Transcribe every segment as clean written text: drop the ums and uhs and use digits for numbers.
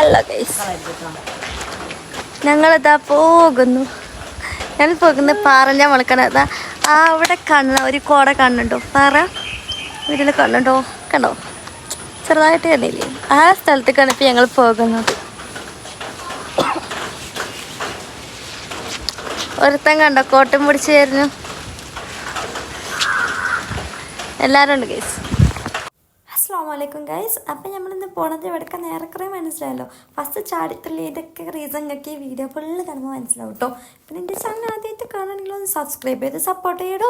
Hello guys, ഞങ്ങളിതാ പോകുന്നു. ഞങ്ങൾ പോകുന്ന പാറഞ്ഞ മുളക്കണ അവിടെ കാണുന്ന ഒരു കോട കാണുന്നുണ്ടോ? പാറ വീട്ടിൽ കാണുന്നുണ്ടോ? കണ്ടോ? ചെറുതായിട്ട് കണ്ടില്ലേ? ആ സ്ഥലത്തേക്കാണ് ഇപ്പം ഞങ്ങൾ പോകുന്നത്. ഒരുത്തൻ കണ്ടോ കോട്ടം പിടിച്ചായിരുന്നു. എല്ലാവരും ഉണ്ട് ഗൈസ്. അസ്സലാമലൈക്കും ഗൈസ്. അപ്പം നമ്മളിന്ന് പോണത് എവിടേക്ക് നേരക്കുറേ മനസ്സിലായല്ലോ. ഫസ്റ്റ് ചാടിത്തുള്ളി ഇതൊക്കെ റീസണൊക്കെ ഈ വീഡിയോ ഫുള്ള് കാണുമ്പോൾ മനസ്സിലാവും കേട്ടോ. പിന്നെ എൻ്റെ ചാനൽ ആദ്യമായിട്ട് കാണണമെങ്കിൽ ഒന്ന് സബ്സ്ക്രൈബ് ചെയ്ത് സപ്പോർട്ട് ചെയ്യടോ.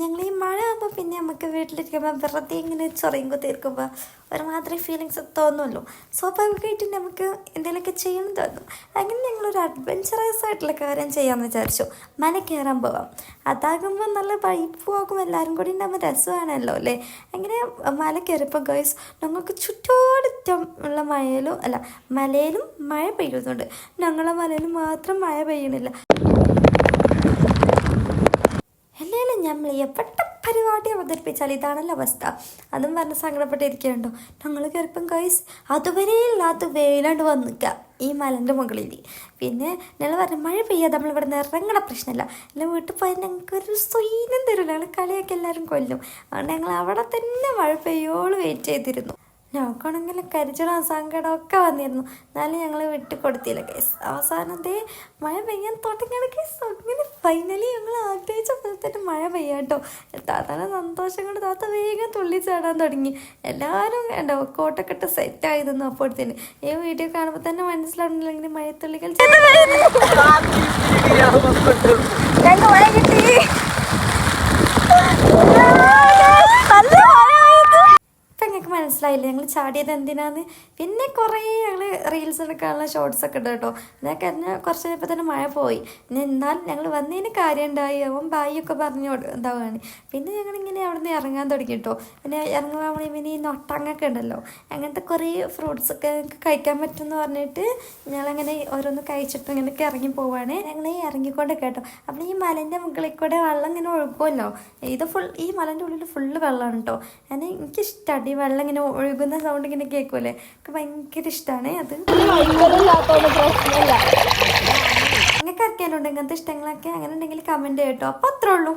ഞങ്ങൾ ഈ മഴ ആകുമ്പോൾ പിന്നെ നമുക്ക് വീട്ടിലിരിക്കുമ്പോൾ വെറുതെ ഇങ്ങനെ ചൊറിയും കുത്തിയിരിക്കുമ്പോൾ ഒരുമാതിരി ഫീലിങ്സ് തോന്നുമല്ലോ. സ്വാഭാവികമായിട്ട് നമുക്ക് എന്തെങ്കിലുമൊക്കെ ചെയ്യണം തോന്നും. അങ്ങനെ ഞങ്ങളൊരു അഡ്വെഞ്ചറസ് ആയിട്ടുള്ള കാര്യം ചെയ്യാമെന്ന് വിചാരിച്ചു. മല കയറാൻ പോവാം. അതാകുമ്പോൾ നല്ല വൈബും ആകും, എല്ലാവരും കൂടി ഉണ്ടാകുമ്പോൾ രസമാണല്ലോ അല്ലേ. അങ്ങനെ മല കയറിയപ്പോൾ ഗൈസ് ഞങ്ങൾക്ക് ചുറ്റോടറ്റം ഉള്ള മലയിലും മഴ പെയ്യുന്നുണ്ട്. ഞങ്ങളെ മലയിൽ മാത്രം മഴ പെയ്യണില്ല. എല്ലാവരും നമ്മൾ എവിടെ പരിപാടി അവതരിപ്പിച്ചാൽ ഇതാണല്ലോ അവസ്ഥ. അതും പറഞ്ഞ് സങ്കടപ്പെട്ടിരിക്കുന്നുണ്ടോ. ഞങ്ങൾ കയറിപ്പം ഗൈസ് അതുവരെ ഇല്ലാത്ത വെയിലാണ്ട് വന്ന് നിൽക്കുക ഈ മലൻ്റെ മുകളിൽ. പിന്നെ ഞങ്ങൾ പറഞ്ഞു മഴ പെയ്യാതെ നമ്മളിവിടെ നിന്ന് ഇറങ്ങണ പ്രശ്നമില്ല, അല്ല വീട്ടിൽ പോയാൽ ഞങ്ങൾക്കൊരു സ്വൈര്യം തരില്ല, ഞങ്ങൾ കളിയൊക്കെ എല്ലാവരും കൊല്ലും. അതുകൊണ്ട് ഞങ്ങൾ അവിടെ തന്നെ മഴ പെയ്യോളം വെയിറ്റ് ചെയ്തിരുന്നു. ഞങ്ങൾക്കാണെങ്കിൽ കരിച്ചിടും സങ്കടമൊക്കെ വന്നിരുന്നു. എന്നാലും ഞങ്ങൾ വിട്ട് കൊടുത്തില്ല കേസ്. അവസാനത്തെ മഴ പെയ്യാൻ തുടങ്ങിയാണ് കേസ്. അങ്ങനെ ഫൈനലി ഞങ്ങൾ ആഗ്രഹിച്ച പോലെ തന്നെ മഴ പെയ്യാട്ടോ. താത്താൻ്റെ സന്തോഷം കൊണ്ട് താത്ത വേഗം തുള്ളി ചാടാൻ തുടങ്ങി. എല്ലാവരും വേണ്ടോ കോട്ടൊക്കെ ഇട്ട് സെറ്റായിരുന്നു. അപ്പോഴത്തേന് ഈ വീഡിയോ കാണുമ്പോൾ തന്നെ മനസ്സിലാവുന്നില്ലെങ്കിൽ മഴത്തുള്ളികൾ മഴ കിട്ടി. ഞങ്ങൾക്ക് മനസ്സിലായില്ല ഞങ്ങൾ ചാടിയത് എന്തിനാന്ന്. പിന്നെ കുറേ ഞങ്ങൾ റീൽസ് എടുക്കാനുള്ള ഷോർട്സൊക്കെ ഉണ്ട് കേട്ടോ. ഇതൊക്കെ തന്നെ കുറച്ച് കഴിഞ്ഞപ്പോൾ തന്നെ മഴ പോയി. പിന്നെ എന്നാൽ ഞങ്ങൾ വന്നതിന് കാര്യം ഉണ്ടായി. അവൻ ബായിയൊക്കെ പറഞ്ഞു എന്താവാണ്. പിന്നെ ഞങ്ങളിങ്ങനെ അവിടെ നിന്ന് ഇറങ്ങാൻ തുടങ്ങി കേട്ടോ. പിന്നെ ഇറങ്ങുമ്പോൾ പിന്നെ ഈ നൊട്ടങ്ങൊക്കെ ഉണ്ടല്ലോ, അങ്ങനത്തെ കുറേ ഫ്രൂട്ട്സൊക്കെ ഞങ്ങൾക്ക് കഴിക്കാൻ പറ്റുമെന്ന് പറഞ്ഞിട്ട് ഞങ്ങളങ്ങനെ ഓരോന്ന് കഴിച്ചിട്ട് ഇങ്ങനെയൊക്കെ ഇറങ്ങി പോവാണ്. ഞങ്ങൾ ഇറങ്ങിക്കൊണ്ട് കേട്ടോ. അപ്പോൾ ഈ മലേൻ്റെ മുകളിൽ കൂടെ വെള്ളം ഇങ്ങനെ ഒഴുകുമല്ലോ. ഈ മലേൻ്റെ ഉള്ളിൽ ഫുള്ള് വെള്ളമാണ് കേട്ടോ. എനിക്കിഷ്ടമാണ് ഈ വെള്ളം ഇങ്ങനെ ഒഴുകുന്ന സൗണ്ട് ഇങ്ങനെ കേൾക്കുമല്ലേ. എനിക്ക് ഭയങ്കര ഇഷ്ടമാണ് അത്. നിങ്ങൾക്ക് അറിയാനുണ്ട് ഇങ്ങനത്തെ ഇഷ്ടങ്ങളൊക്കെ. അങ്ങനെ ഉണ്ടെങ്കിൽ കമൻറ്റ് ചെയ്യട്ടോ. അപ്പോൾ അത്രേ ഉള്ളൂ.